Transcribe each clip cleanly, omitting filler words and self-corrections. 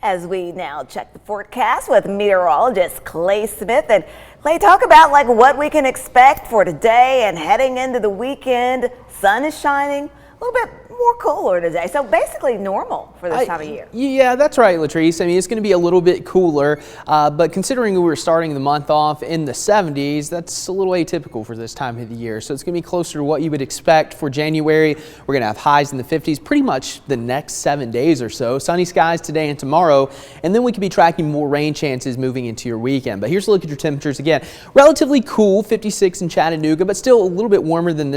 As we now check the forecast with meteorologist Clay Smith. And Clay, talk about what we can expect for today and heading into the weekend. Sun is shining, a little bit more cooler today, so basically normal for this time of year. Yeah, that's right, Latrice. I mean, it's going to be a little bit cooler, but considering we were starting the month off in the 70s, that's a little atypical for this time of the year. So it's going to be closer to what you would expect for January. We're going to have highs in the 50s pretty much the next 7 days or so. Sunny skies today and tomorrow, and then we could be tracking more rain chances moving into your weekend. But here's a look at your temperatures again. Relatively cool, 56 in Chattanooga, but still a little bit warmer than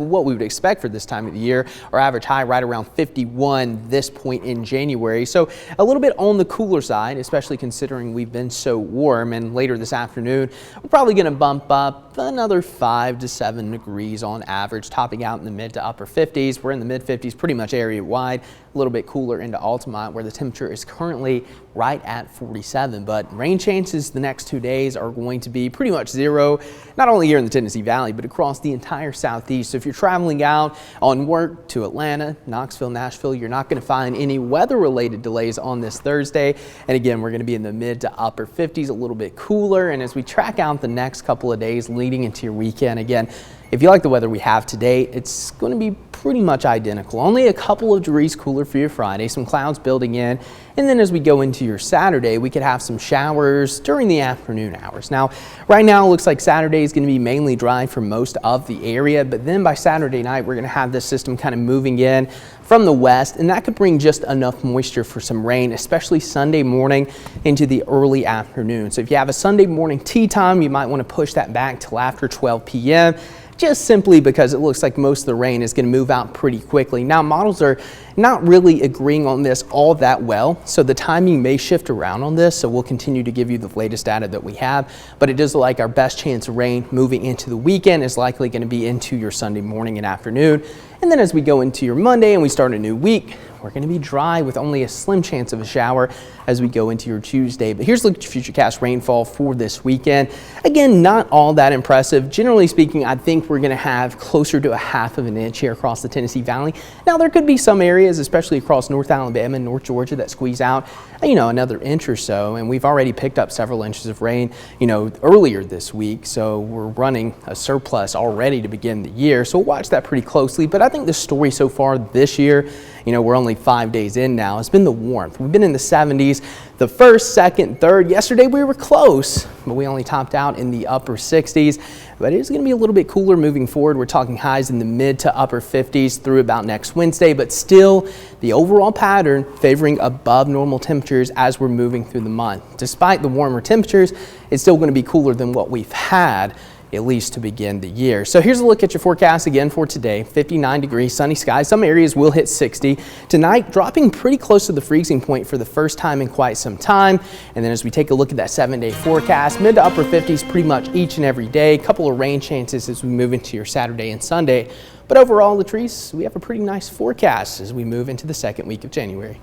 what we would expect for this time of the year. Our average high right around 51 this point in January. So a little bit on the cooler side, especially considering we've been so warm. And later this afternoon, we're probably going to bump up another 5 to 7 degrees on average, topping out in the mid to upper 50s. We're in the mid 50s pretty much area wide. A little bit cooler into Altamont, where the temperature is currently right at 47. But rain chances the next 2 days are going to be pretty much zero, not only here in the Tennessee Valley, but across the entire southeast. So if you're traveling out on work to Atlanta, Knoxville, Nashville, you're not going to find any weather-related delays on this Thursday. And again, we're going to be in the mid to upper 50s, a little bit cooler. And as we track out the next couple of days leading into your weekend, again, if you like the weather we have today, it's going to be pretty much identical. Only a couple of degrees cooler for your Friday, some clouds building in. And then as we go into your Saturday, we could have some showers during the afternoon hours. Now, right now it looks like Saturday is going to be mainly dry for most of the area, but then by Saturday night, we're going to have this system kind of moving in from the west, and that could bring just enough moisture for some rain, especially Sunday morning into the early afternoon. So if you have a Sunday morning tea time, you might want to push that back till after 12 p.m. just simply because it looks like most of the rain is going to move out pretty quickly. Now, models are not really agreeing on this all that well, so the timing may shift around on this, so we'll continue to give you the latest data that we have, but it does look like our best chance of rain moving into the weekend is likely going to be into your Sunday morning and afternoon. And then as we go into your Monday and we start a new week, we're going to be dry with only a slim chance of a shower as we go into your Tuesday. But here's a look at your futurecast rainfall for this weekend. Again, not all that impressive. Generally speaking, I think we're going to have closer to a half of an inch here across the Tennessee Valley. Now, there could be some areas, especially across North Alabama and North Georgia, that squeeze out, another inch or so. And we've already picked up several inches of rain, earlier this week. So we're running a surplus already to begin the year. So we'll watch that pretty closely. But I think the story so far this year, we're only 5 days in now, it's been the warmth. We've been in the 70s the first, second, third. Yesterday we were close, but we only topped out in the upper 60s. But it is going to be a little bit cooler moving forward. We're talking highs in the mid to upper 50s through about next Wednesday, but still the overall pattern favoring above normal temperatures as we're moving through the month. Despite the warmer temperatures, it's still going to be cooler than what we've had, at least to begin the year. So here's a look at your forecast again for today. 59 degrees, sunny skies. Some areas will hit 60. Tonight, dropping pretty close to the freezing point for the first time in quite some time. And then as we take a look at that 7-day forecast, mid to upper 50s pretty much each and every day. A couple of rain chances as we move into your Saturday and Sunday. But overall, Latrice, we have a pretty nice forecast as we move into the second week of January.